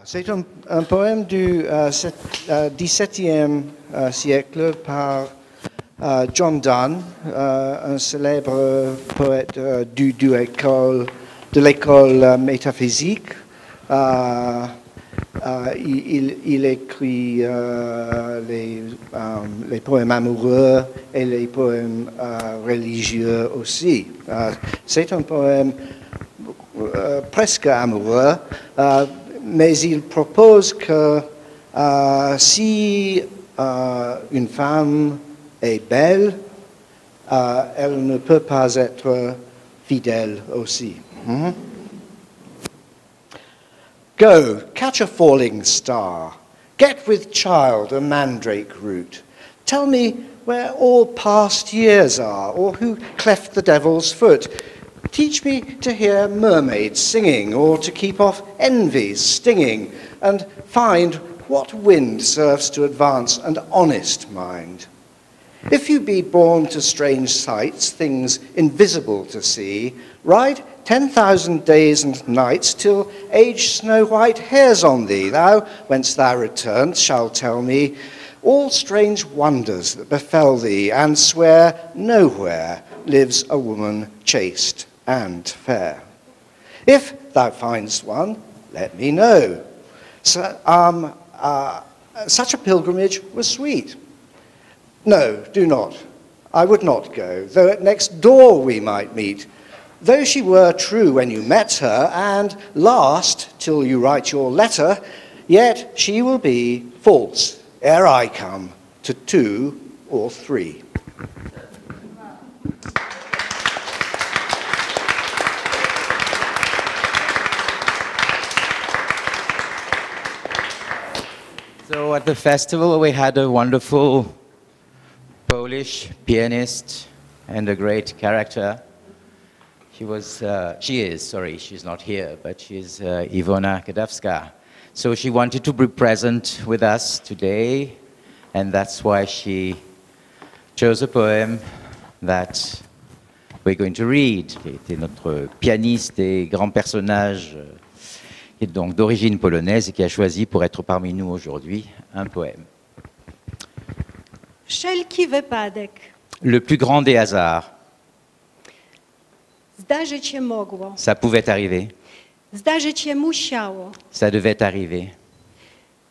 C'est un poème du XVIIe siècle par John Donne, un célèbre poète de l'école métaphysique. Il écrit les poèmes amoureux et les poèmes religieux aussi. C'est un poème presque amoureux, mais il propose que si une femme est belle, elle ne peut pas être fidèle aussi. Go, catch a falling star. Get with child a mandrake root. Tell me where all past years are, or who cleft the devil's foot. Teach me to hear mermaids singing, or to keep off envy's stinging, and find what wind serves to advance an honest mind. If you be born to strange sights, things invisible to see, ride 10,000 days and nights till age snow-white hairs on thee. Thou, whence thou returned, shalt tell me all strange wonders that befell thee, and swear nowhere lives a woman chaste and fair. If thou findest one, let me know. So, such a pilgrimage was sweet. No, do not. I would not go, though at next door we might meet. Though she were true when you met her, and last till you write your letter, yet she will be false ere I come to 2 or 3. So at the festival we had a wonderful Polish pianist and a great character. She's not here, but she's Iwona Kadawska. So she wanted to be present with us today, and that's why she chose a poem that we're going to read. Qui était notre pianiste et grand personnage, qui est donc d'origine polonaise et qui a choisi pour être parmi nous aujourd'hui un poème. Wszelki wypadek. Le plus grand des hasards. Zdarzyć się mogło. Ça pouvait arriver. Zdarzyć się musiało. Ça devait arriver.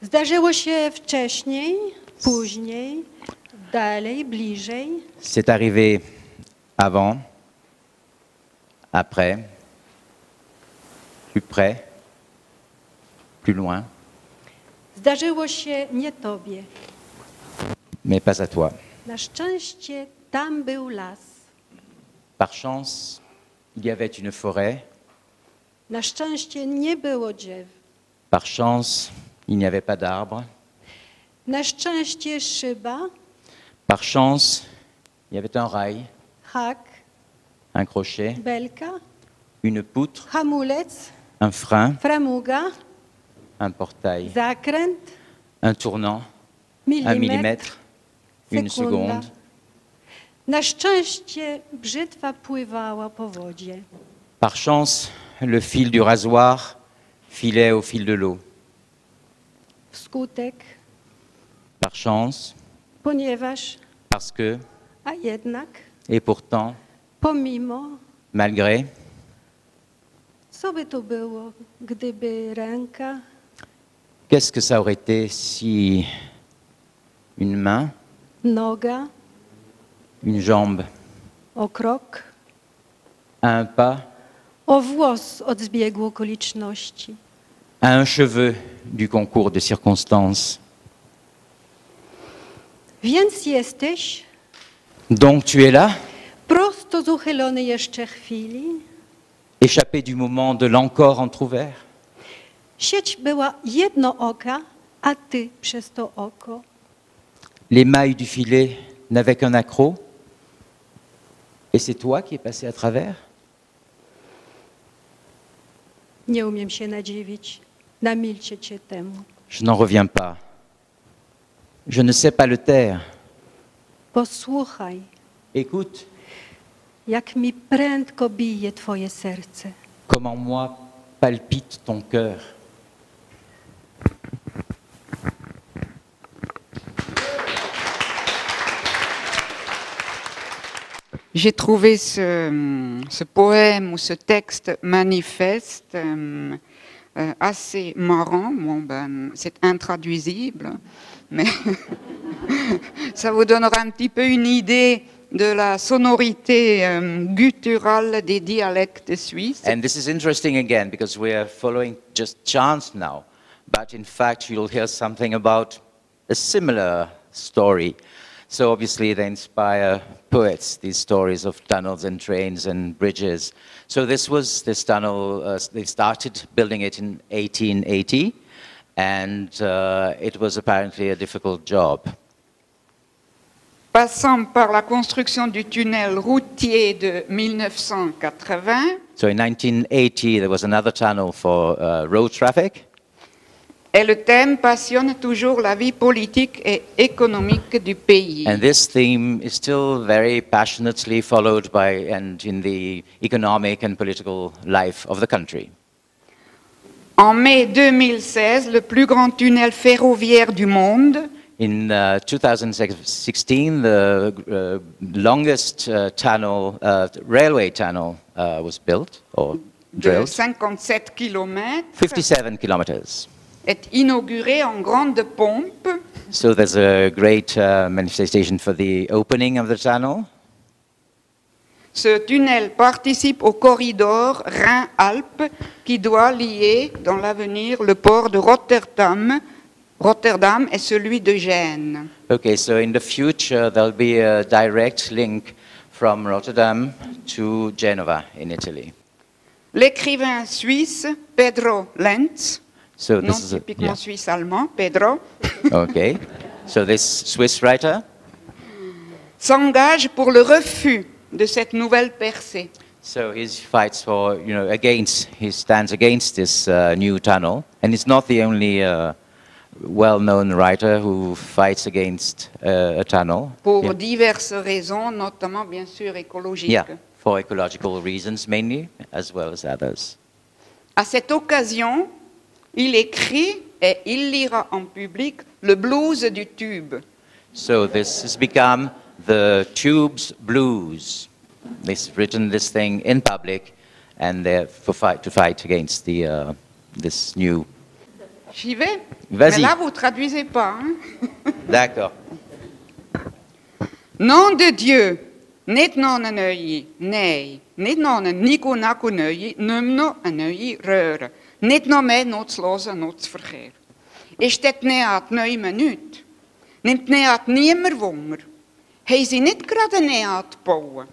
Zdarzyło się wcześniej, później, dalej, bliżej. C'est arrivé avant, après, plus près, plus loin. Zdarzyło się nie tobie. Mais pas à toi. Na szczęście tam był las. Par chance, il y avait une forêt. Na szczęście nie było drzew. Par chance, il n'y avait pas d'arbres. Na szczęście szyba, Par chance, il y avait un rail, hak, un crochet, belka, une poutre, hamulec, un frein, framuga, un portail, zakręt, un tournant, un millimètre, une seconde. Na szczęście brzytwa pływała po wodzie. Par chance, le fil du rasoir filait au fil de l'eau. Wskutek, Par chance, ponieważ, parce que, a jednak, et pourtant, pomimo, malgré, co by to było, gdyby ręka, qu'est-ce que ça aurait été si une main, noga, une jambe, o krok, un pas, o włos od zbiegu okoliczności. un cheveu du concours de circonstances. Więc jesteś Donc tu es là, prosto z uchylonej jeszcze chwili. échappé du moment de l'encore entrouvert. Sieć była jednooka, a ty przez to oko. Les mailles du filet n'avaient qu'un accroc. Et c'est toi qui es passé à travers? Nie umiem się nadziwić, namilczeć się temu. Je n'en reviens pas. Je ne sais pas le taire. Posłuchaj, Écoute, jak mi prędko bije twoje serce. comme en moi palpite ton cœur. J'ai trouvé ce poème ou ce texte manifeste assez marrant. Bon, ben, c'est intraduisible, mais ça vous donnera un petit peu une idée de la sonorité gutturale des dialectes suisses. And this is interesting again because we are following just chants now, but in fact you'll hear something about a similar story. So obviously they inspire poets, these stories of tunnels and trains and bridges. So this tunnel, they started building it in 1880, and it was apparently a difficult job. Passant par la construction du tunnel routier de 1980, So in 1980 there was another tunnel for road traffic. et le thème passionne toujours la vie politique et économique du pays. And this theme is still very passionately followed by and in the economic and political life of the country. En mai 2016, le plus grand tunnel ferroviaire du monde, In 2016, the longest railway tunnel was built or de drilled, 57 km, 57 kilometers. est inauguré en grande pompe. So there's a great manifestation for the opening of the tunnel. Ce tunnel participe au corridor Rhin-Alpes qui doit lier dans l'avenir le port de Rotterdam et celui de Gênes. Okay, so in the future there'll be a direct link from Rotterdam to Genova in Italy. L'écrivain suisse Pedro Lenz, So non this is typiquement suisse-allemand, Pedro, okay. So this Swiss writer, s'engage pour le refus de cette nouvelle percée. so he fights for, he stands against this new tunnel, and he's not the only well-known writer who fights against a tunnel. Pour Yeah. diverses raisons, notamment bien sûr écologiques. Yeah, for ecological reasons mainly, as well as others. À cette occasion, il écrit et il lira en public le blues du tube. So this has become the Tube's Blues. They've written this thing in public, and they're to fight against this new. J'y vais. Vas-y. Mais là, vous ne traduisez pas. Hein? D'accord. Nom de Dieu, niet non een uie, nee, niet non een nico naku uie, numno een uie reuren, niet no me nutzloze nutzverkehr. Is dit neat neume niet? Nimmt neat niemer Wunder? Hei sie nicht gerade neat bauen?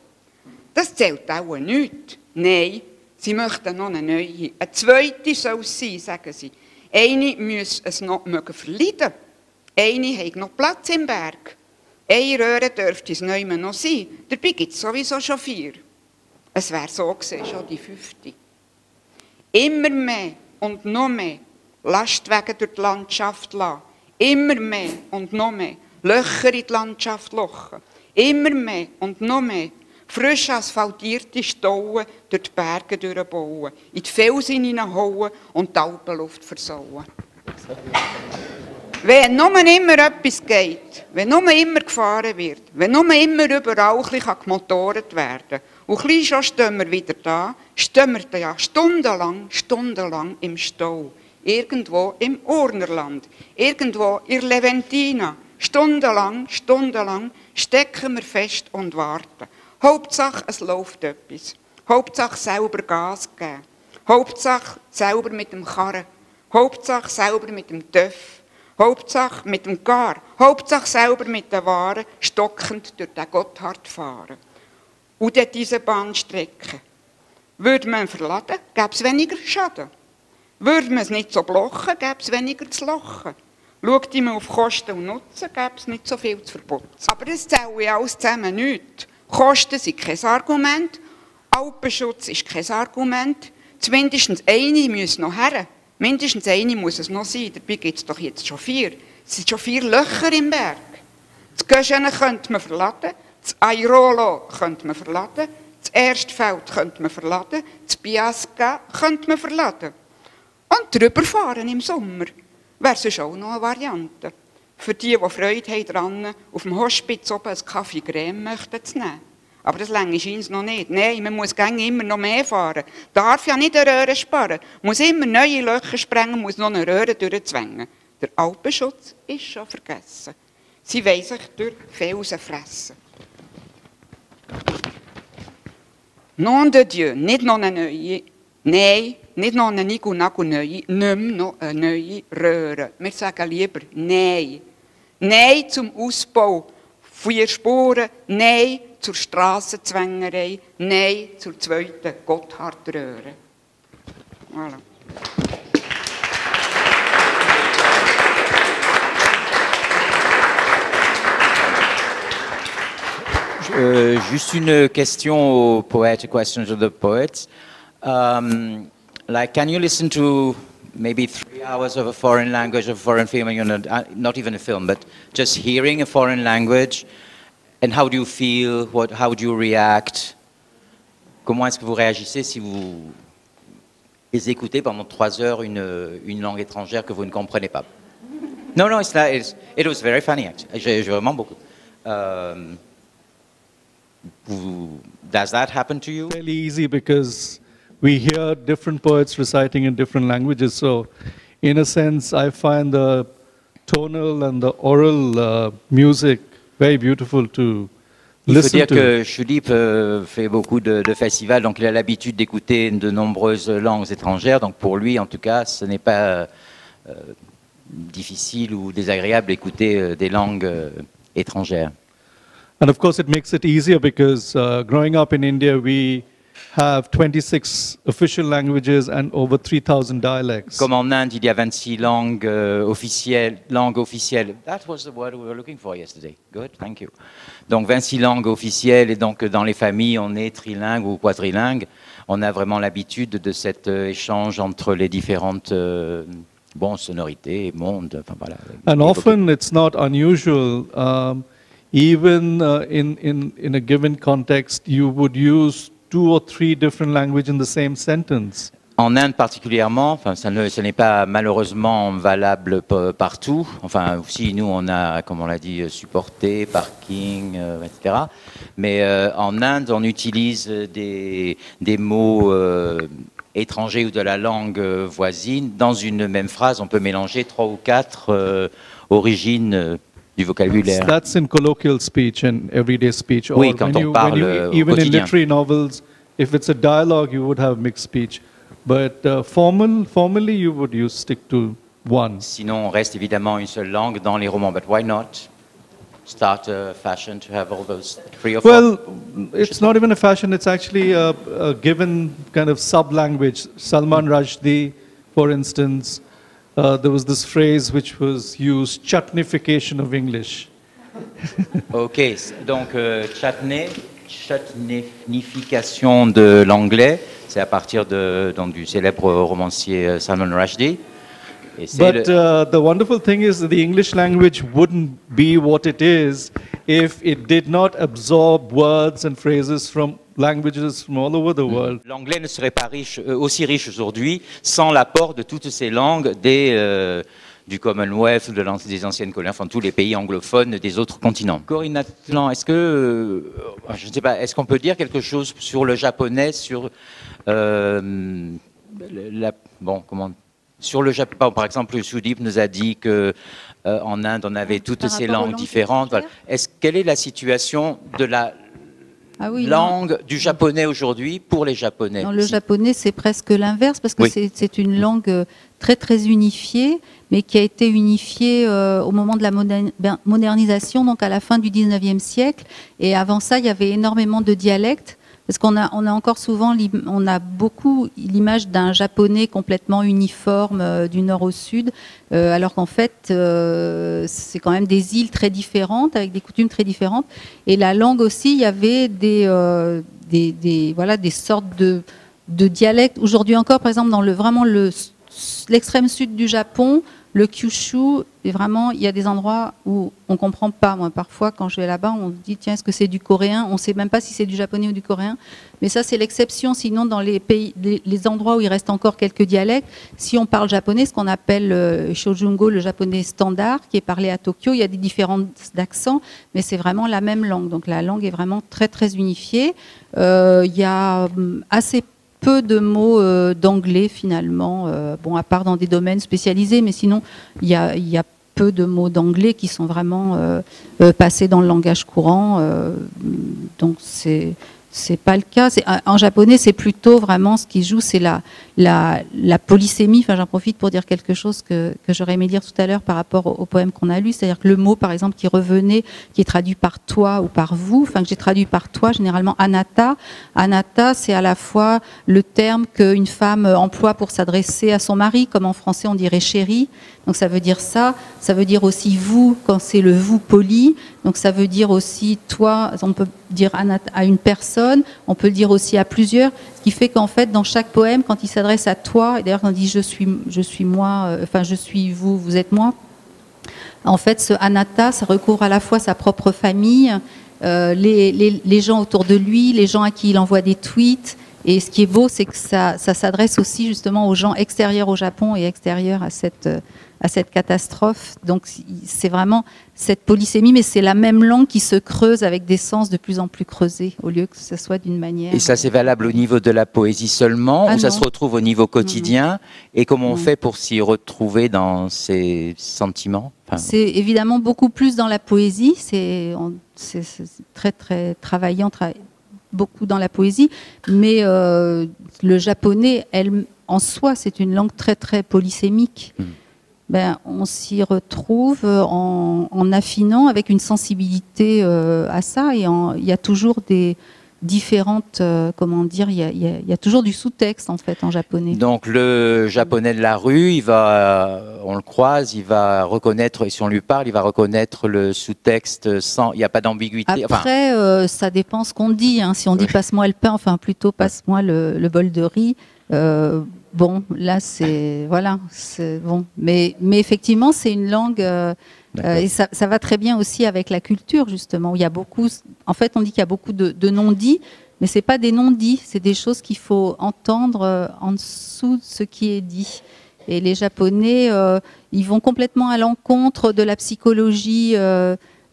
Das zählt auch nicht. Nein, sie möchten noch eine neue. Eine zweite soll es sein, sagen sie. Eine muss es noch verleiden. Eine hat noch Platz im Berg. Eine Röhre dürfte es nicht mehr noch sein. Dabei gibt es sowieso schon 4. Es wäre so gewesen, schon die 5. Immer mehr und noch mehr Lastwagen durch die Landschaft lassen. Immer mehr und noch mehr Löcher in die Landschaft lochen. Immer mehr und noch mehr frisch asphaltierte Stauen durch die Berge durchbauen, in die Felsen hineinhauen und die Alpenluft versauen. Wenn nur immer etwas geht, wenn nur immer gefahren wird, wenn nur immer überall ein bisschen gemotoret werden und klein schon stehen wir wieder da, stehen wir da ja stundenlang im Stau. Irgendwo im Urnerland, irgendwo in Leventina. Stundenlang stecken wir fest und warten. Hauptsache, es läuft etwas. Hauptsache, selber Gas geben. Hauptsache, selber mit dem Karren. Hauptsache, selber mit dem Töff. Hauptsache, mit dem Gar. Hauptsache, selber mit den Waren stockend durch den Gotthard fahren. Und dann diese Bahnstrecke. Würde man verladen, gäbe es weniger Schaden. Würde man es nicht so blochen, gäbe es weniger zu lachen. Schaut man auf Kosten und Nutzen, gäbe es nicht so viel zu verputzen. Aber das zählt ja alles zusammen nichts. Kosten sind kein Argument, Alpenschutz ist kein Argument. Mindestens eine muss noch her. Mindestens eine muss es noch sein. Dabei gibt es doch jetzt schon 4. Es sind schon 4 Löcher im Berg. Das Göschene könnte man verladen, das Airolo könnte man verladen, das Erstfeld könnte man verladen, das Biasca könnte man verladen. Und drüber fahren im Sommer wäre sonst auch noch eine Variante. Für die Freude haben daran, auf dem Hospiz oben einen Kaffee Creme möchten zu nehmen. Aber das reicht scheint noch nicht. Nein, man muss immer noch mehr fahren. Darf ja nicht eine Röhre sparen. Muss immer neue Löcher sprengen, muss noch eine Röhre durchzwängen. Der Alpenschutz ist schon vergessen. Sie wollen sich durch Felsen fressen. Nom de Dieu, nicht noch eine neue, nein, nicht noch eine Nico-Naco-neue, nicht mehr noch eine neue Röhre. Wir sagen lieber Nein. Nein zum Ausbau 4 Spuren, Nein zur Strassenzwängerei, Nein zur zweiten Gotthardröhre. Voilà. Juste une question aux poètes, questions of the poets. Like, can you listen to maybe 3 hours of a foreign language, of a foreign film, you know, not even a film, but just hearing a foreign language, and how do you feel? How do you react? Comment est-ce que vous réagissez si vous écoutez pendant 3 heures une langue étrangère que vous ne comprenez pas? No, no, it was very funny, actually. J'ai vraiment beaucoup. Does that happen to you? Fairly easy because we hear different poets reciting in different languages. So, in a sense, I find the tonal and the oral music very beautiful to listen to. Il faut dire que Shudip fait beaucoup de festivals, donc il a l'habitude d'écouter de nombreuses langues étrangères. Donc pour lui, en tout cas, ce n'est pas difficile ou désagréable d'écouter des langues étrangères. And of course, it makes it easier because growing up in India, we have 26 official languages and over 3,000 dialects. Comme en Inde, il y a 26 langues officielles. That was the word we were looking for yesterday. Good, thank you. Donc 26 langues officielles, et donc dans les familles, on est trilingue ou quadrilingue. On a vraiment l'habitude de cet échange entre les différentes sonorités, mondes. Enfin, voilà. And often it's not unusual. Even in a given context, you would use 2 or 3 different languages in the same sentence. En Inde particulièrement, enfin, ce n'est pas malheureusement valable partout. Enfin, aussi, nous, on a, comme on l'a dit, supporté, parking, etc. Mais en Inde, on utilise des mots étrangers ou de la langue voisine. Dans une même phrase, on peut mélanger 3 ou 4 origines du vocabulaire. That's in colloquial speech and everyday speech. Oui, quand on parle au even quotidien. in literary novels, if it's a dialogue, you would have mixed speech. But formally, you would stick to one. Sinon, on reste évidemment une seule langue dans les romans. But why not start a fashion to have all those 3 or 4? Well, it's not even a fashion. It's actually a given kind of sub-language. Salman Rushdie, for instance, there was this phrase which was used, chutnification of English. Ok, donc chutnification de l'anglais, c'est à partir du célèbre romancier Salman Rushdie. But the wonderful thing is that the English language wouldn't be what it is if it did not absorb words and phrases from languages from all over the world. L'anglais ne serait pas aussi riche aujourd'hui sans l'apport de toutes ces langues du Commonwealth, des anciennes colonies, enfin tous les pays anglophones des autres continents. Corinne Atlan, est-ce que, je ne sais pas, est-ce qu'on peut dire quelque chose sur le japonais, sur sur le Japon, par exemple, Shudip nous a dit que en Inde on avait toutes ces langues différentes. Voilà. Quelle est la situation de la langue du japonais aujourd'hui pour les Japonais? Dans le japonais, c'est presque l'inverse parce que c'est une langue très très unifiée, mais qui a été unifiée au moment de la modernisation, donc à la fin du 19e siècle. Et avant ça, il y avait énormément de dialectes. Parce qu'on a encore souvent, on a beaucoup l'image d'un japonais complètement uniforme du nord au sud, alors qu'en fait, c'est quand même des îles très différentes, avec des coutumes très différentes. Et la langue aussi, il y avait des sortes de dialectes. Aujourd'hui encore, par exemple, dans l'extrême sud du Japon, Le Kyushu, vraiment, il y a des endroits où on ne comprend pas. Moi, parfois, quand je vais là-bas, on se dit, tiens, est-ce que c'est du coréen? On ne sait même pas si c'est du japonais ou du coréen. Mais ça, c'est l'exception. Sinon, dans les pays, les endroits où il reste encore quelques dialectes, si on parle japonais, ce qu'on appelle Shojungo, le japonais standard, qui est parlé à Tokyo, il y a des différences d'accents, mais c'est vraiment la même langue. Donc la langue est vraiment très, très unifiée. Il y a assez peu de mots d'anglais finalement, bon, à part dans des domaines spécialisés, mais sinon il y a peu de mots d'anglais qui sont vraiment passés dans le langage courant, donc c'est pas le cas. En japonais, c'est plutôt vraiment ce qui joue, c'est la polysémie. Enfin, j'en profite pour dire quelque chose que j'aurais aimé dire tout à l'heure par rapport au poème qu'on a lu. C'est-à-dire que le mot, par exemple, qui revenait, qui est traduit par toi ou par vous, enfin que j'ai traduit par toi, généralement anata. Anata, c'est à la fois le terme qu'une femme emploie pour s'adresser à son mari, comme en français on dirait chéri. Donc ça veut dire ça. Ça veut dire aussi vous quand c'est le vous poli. Donc ça veut dire aussi toi. On peut dire à une personne. On peut le dire aussi à plusieurs. Ce qui fait qu'en fait, dans chaque poème, quand il s'adresse à toi, et d'ailleurs quand il dit je suis moi, enfin je suis vous, vous êtes moi. En fait, ce anatta, ça recouvre à la fois sa propre famille, les gens autour de lui, les gens à qui il envoie des tweets. Et ce qui est beau, c'est que ça s'adresse aussi justement aux gens extérieurs au Japon et extérieurs à cette catastrophe. Donc c'est vraiment cette polysémie, mais c'est la même langue qui se creuse avec des sens de plus en plus creusés, au lieu que ce soit d'une manière... Et ça, c'est valable au niveau de la poésie seulement, ou ça se retrouve au niveau quotidien? Et comment on fait pour s'y retrouver dans ces sentiments? C'est évidemment beaucoup plus dans la poésie, c'est très très travaillant, beaucoup dans la poésie, mais le japonais, en soi, c'est une langue très très polysémique. Ben, on s'y retrouve en affinant avec une sensibilité à ça, et il y a toujours des différentes, comment dire, il y a toujours du sous-texte en fait en japonais. Donc le japonais de la rue, on le croise, il va reconnaître, et si on lui parle, il va reconnaître le sous-texte sans, il n'y a pas d'ambiguïté. Après, ça dépend ce qu'on dit. Hein. Si on dit passe-moi le pain, enfin plutôt passe-moi le bol de riz. Bon, là c'est voilà, c'est bon. Mais effectivement, c'est une langue. Et ça va très bien aussi avec la culture, justement, où il y a beaucoup... En fait, on dit qu'il y a beaucoup de non-dits, mais ce n'est pas des non-dits, c'est des choses qu'il faut entendre en dessous de ce qui est dit. Et les Japonais, ils vont complètement à l'encontre de la psychologie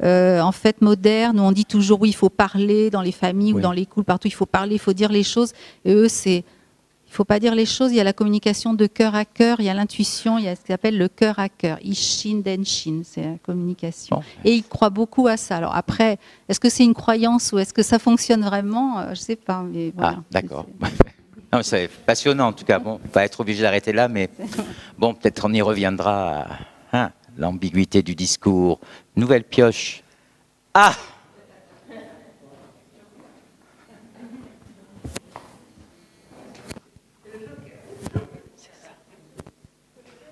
en fait moderne, où on dit toujours, oui, il faut parler dans les familles ou dans les couples, partout, il faut parler, il faut dire les choses. Et eux, c'est... Il ne faut pas dire les choses, il y a la communication de cœur à cœur, il y a l'intuition, il y a ce qu'on appelle le cœur à cœur, Ishin Denshin, c'est la communication. Bon. Et ils croient beaucoup à ça. Alors après, est-ce que c'est une croyance ou est-ce que ça fonctionne vraiment? Je ne sais pas. Mais voilà. Ah, d'accord. C'est passionnant en tout cas. Bon, on va être obligé d'arrêter là, mais bon, peut-être on y reviendra à l'ambiguïté du discours. Nouvelle pioche. Ah!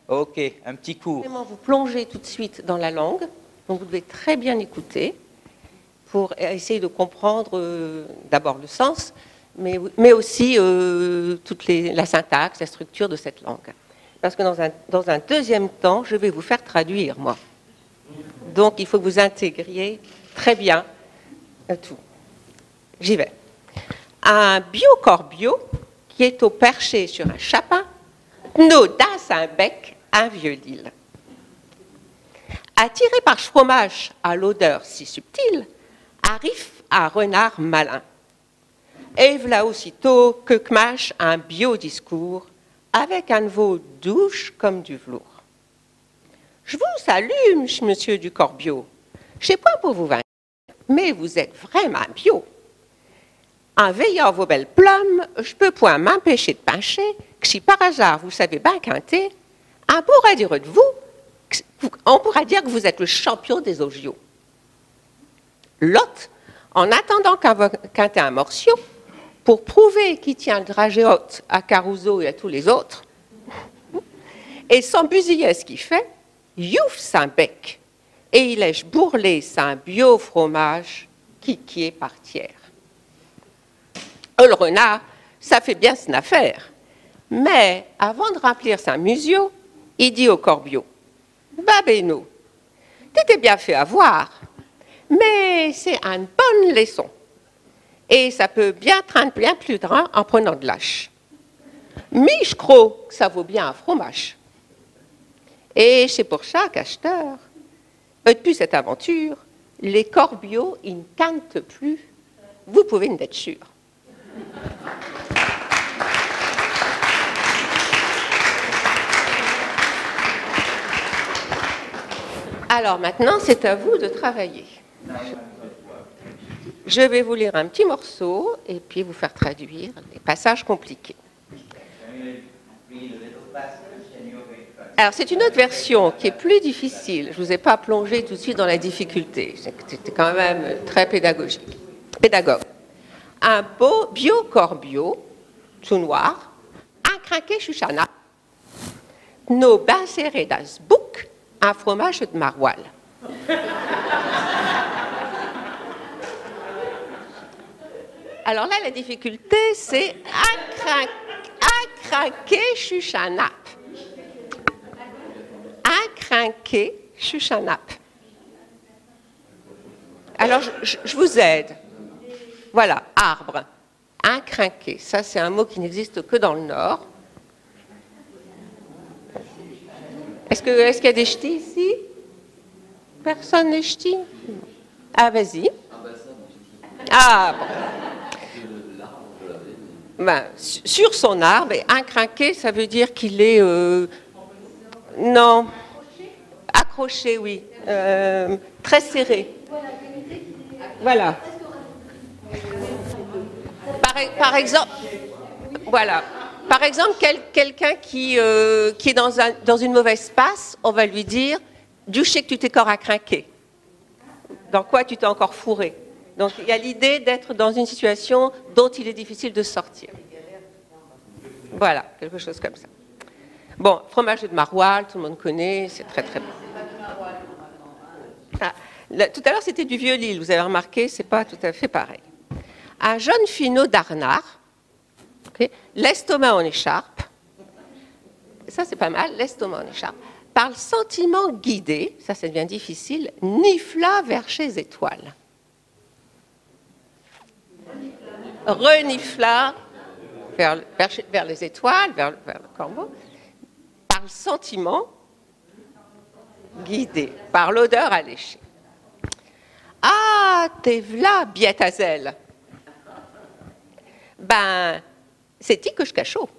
Ok, un petit cours. Vous plongez tout de suite dans la langue, donc vous devez très bien écouter pour essayer de comprendre d'abord le sens, mais aussi toute la syntaxe, la structure de cette langue. Parce que dans un deuxième temps, je vais vous faire traduire, moi. Donc il faut que vous intégriez très bien tout. J'y vais. Un biocorbio qui est au perché sur un chapin, n'audace un bec, un vieux lille. Attiré par fromage à l'odeur si subtile, arrive un renard malin. Et voilà aussitôt que Kmash un biodiscours avec un veau douche comme du velours. Je vous salue, monsieur du Corbio. Je sais pas pour vous vaincre, mais vous êtes vraiment bio. En veillant vos belles plumes, je peux point m'empêcher de pencher que si par hasard vous savez bien quinter, on pourra dire de vous, on pourra dire que vous êtes le champion des ogios. L'autre, en attendant quinter un morceau, pour prouver qu'il tient le dragée haute à Caruso et à tous les autres, et sans busiller ce qu'il fait, youf sans bec, et il lèche bourrelé sans bio fromage qui est par tiers. Le renard, ça fait bien son affaire. Mais avant de remplir sa musio, il dit au Corbio, Babeno, t'étais bien fait avoir, mais c'est une bonne leçon. Et ça peut bien être bien plus grand en prenant de lâche. Mais je crois que ça vaut bien un fromage. Et c'est pour chaque acheteur. Depuis cette aventure, les corbeaux, ils ne cantent plus. Vous pouvez en être sûr. Alors maintenant, c'est à vous de travailler. Je vais vous lire un petit morceau et puis vous faire traduire les passages compliqués. Alors, c'est une autre version qui est plus difficile. Je ne vous ai pas plongé tout de suite dans la difficulté. C'était quand même très pédagogue. Un beau bio-corbio, tout noir, un craquet chuchana, nos bains serrés dans ce bouc, un fromage de maroilles. Alors là, la difficulté, c'est un craquet chuchanap. Un craquet chuchanap. Alors, je vous aide. Voilà, arbre. Un crinqué. Ça, c'est un mot qui n'existe que dans le Nord. Est-ce qu'il y a des ch'tis ici? Personne n'est ch'ti? Ah, vas-y. Ah, bon. Ben, sur son arbre, et un crinqué, ça veut dire qu'il est... non. Accroché, oui. Très serré. Voilà. Par exemple, voilà. Par exemple, quelqu'un qui est dans une mauvaise passe, on va lui dire « Du sais que tu t'es encore à craquer. Dans quoi tu t'es encore fourré ?» Donc, il y a l'idée d'être dans une situation dont il est difficile de sortir. Voilà, quelque chose comme ça. Bon, fromage de maroilles, tout le monde connaît, c'est très très bon. Ah, là, tout à l'heure, c'était du vieux-lille, vous avez remarqué, c'est pas tout à fait pareil. Un jeune finot d'Arnard, okay, l'estomac en écharpe, ça c'est pas mal, l'estomac en écharpe, par le sentiment guidé, ça devient difficile, nifla vers chez étoiles. Renifla vers les étoiles, vers le corbeau, par le sentiment guidé, par l'odeur alléchée. Ah, t'es v'là, biette à zèle. Ben, c'est ti que je cachot.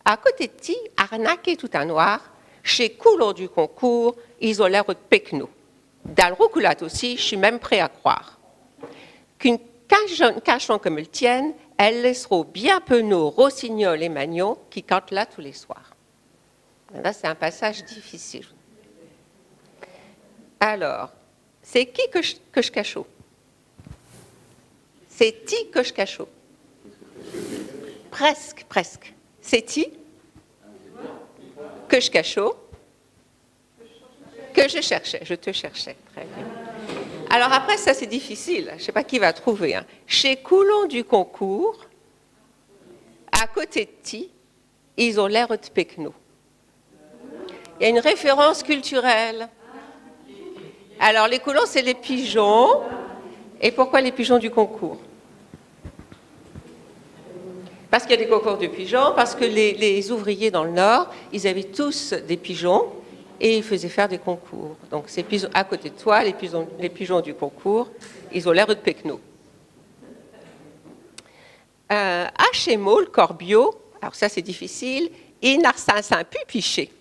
À côté de ti, arnaqué tout en noir, chez Coulon du concours, ils ont l'air de pecno. Dans le roucoulate aussi, je suis même prêt à croire qu'une cachon comme le tienne, elle laissera bien peu nos rossignols et magnons qui cantent là tous les soirs. Là, c'est un passage difficile. Alors, c'est qui que je cachot? C'est ti que je cachot. Presque, presque. C'est ti que je cachot, que je cherchais, je te cherchais. Très bien. Alors après, ça c'est difficile, je ne sais pas qui va trouver. Hein. Chez Coulon du concours, à côté de ti, ils ont l'air de pecno. Il y a une référence culturelle. Alors les Coulons, c'est les pigeons. Et pourquoi les pigeons du concours? Parce qu'il y a des concours de pigeons, parce que les ouvriers dans le Nord, ils avaient tous des pigeons et ils faisaient faire des concours. Donc ces pigeons, à côté de toi, les pigeons du concours, ils ont l'air de pecno. À Chémot, le corbio, alors ça c'est difficile, il n'a un pupiché.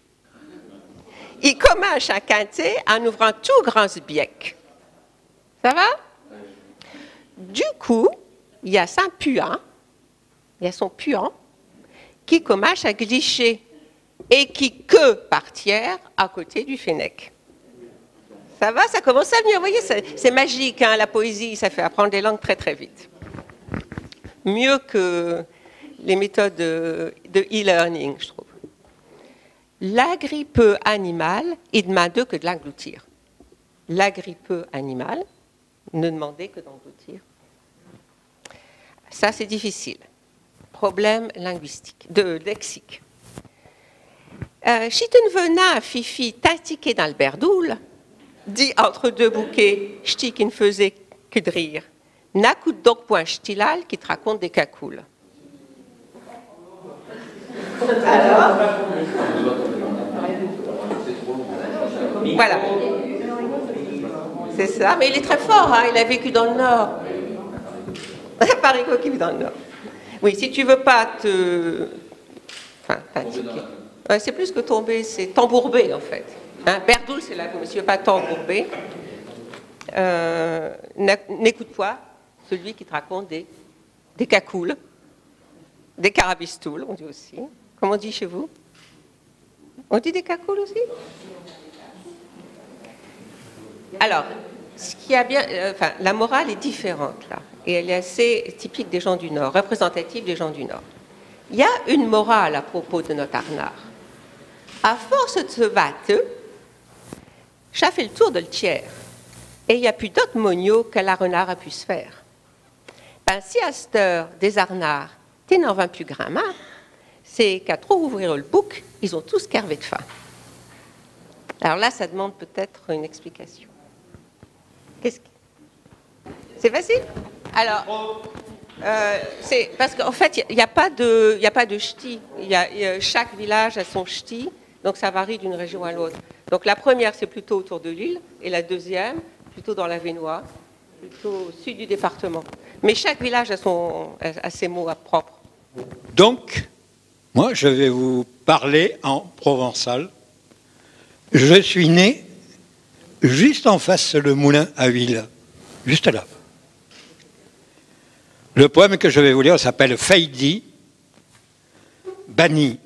Il commence à canter en ouvrant tout grand bec. Ça va? Du coup, il y a son puant, qui commence à glisser et qui que par tiers à côté du fennec. Ça va, ça commence à venir. Vous voyez, c'est magique, hein, la poésie, ça fait apprendre des langues très très vite. Mieux que les méthodes de e-learning, je trouve. L'agrippeux animal, il demande que de l'engloutir. L'agrippeux animal, ne demandait que d'engloutir. Ça, c'est difficile. Problème linguistique, lexique. Si tu ne venais, Fifi, t'intiquer dans le berdoul, dit entre deux bouquets, ch'ti qui ne faisait que de rire. N'acoute donc point ch'tilal qui te raconte des cacoules. Alors, voilà. C'est ça, mais il est très fort, hein, il a vécu dans le Nord. Parigot qui vit dans le Nord. Oui, si tu veux pas enfin, t'indiquer. Ouais, c'est plus que tomber, c'est t'embourber en fait. Hein, berdoul, c'est là où monsieur pas t'embourber. N'écoute pas celui qui te raconte des cacoules, des carabistoules, on dit aussi. Comment on dit chez vous? On dit des cacoules aussi? Alors, ce qui a bien, enfin, la morale est différente là, et elle est assez typique des gens du Nord, représentative des gens du Nord. Il y a une morale à propos de notre Arnard. À force de se battre, ça fait le tour de le tiers, et il n'y a plus d'autres moniaux que la renard a pu se faire. Ben, si à cette heure des Arnards, t'es n'en vas plus gramma, c'est qu'à trop ouvrir le bouc, ils ont tous kervé de faim. Alors là, ça demande peut-être une explication. C'est facile? Alors, c'est parce qu'en fait, il n'y a pas de ch'ti. Chaque village a son ch'ti, donc ça varie d'une région à l'autre. Donc la première, c'est plutôt autour de l'île, et la deuxième, plutôt dans l'Avesnois, plutôt au sud du département. Mais chaque village a ses mots propres. Donc, moi, je vais vous parler en provençal. Je suis né juste en face le moulin à huile, juste là. Le poème que je vais vous lire s'appelle Feidi, banni.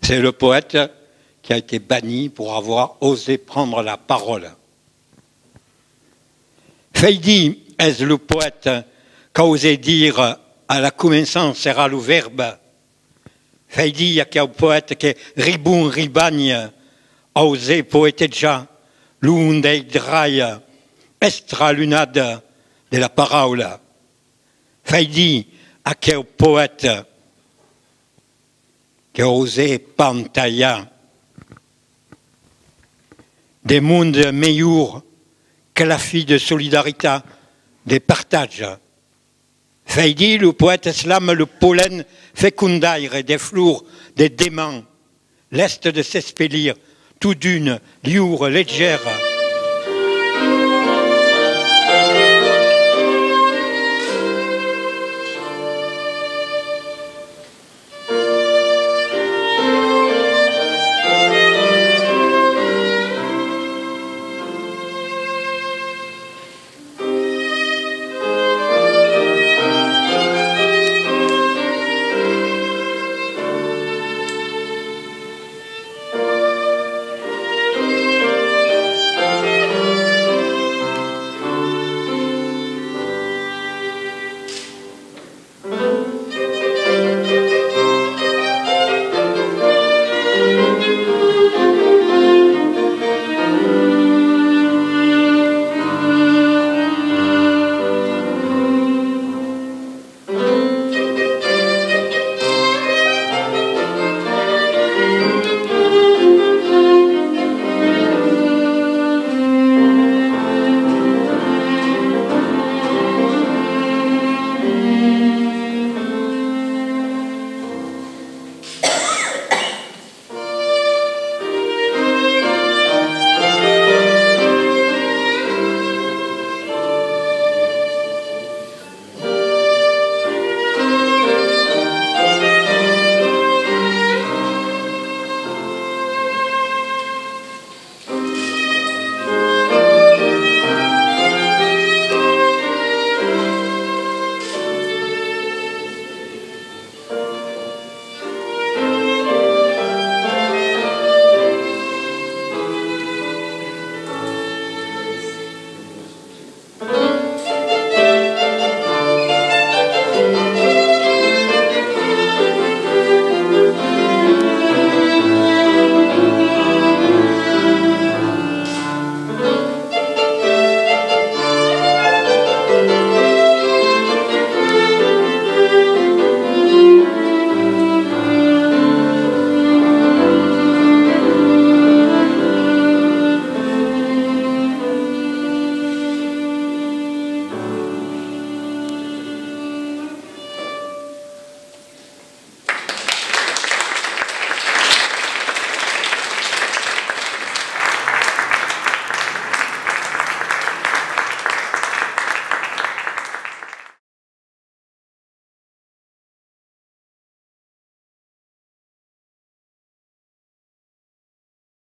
C'est le poète qui a été banni pour avoir osé prendre la parole. Feidi est le poète qui a osé dire à la commençance sera le verbe. Feidi est le poète qui ribon ribagne a osé poéter déjà l'un des drailles extra-lunade de la parole. Feidi a quel poète qui a osé pantailler des mondes meilleurs que la fille de solidarité, des partages. Feidi, le poète slame le pollen fécondaire des flours, des démons, l'est de s'expélir, tout d'une liure légère,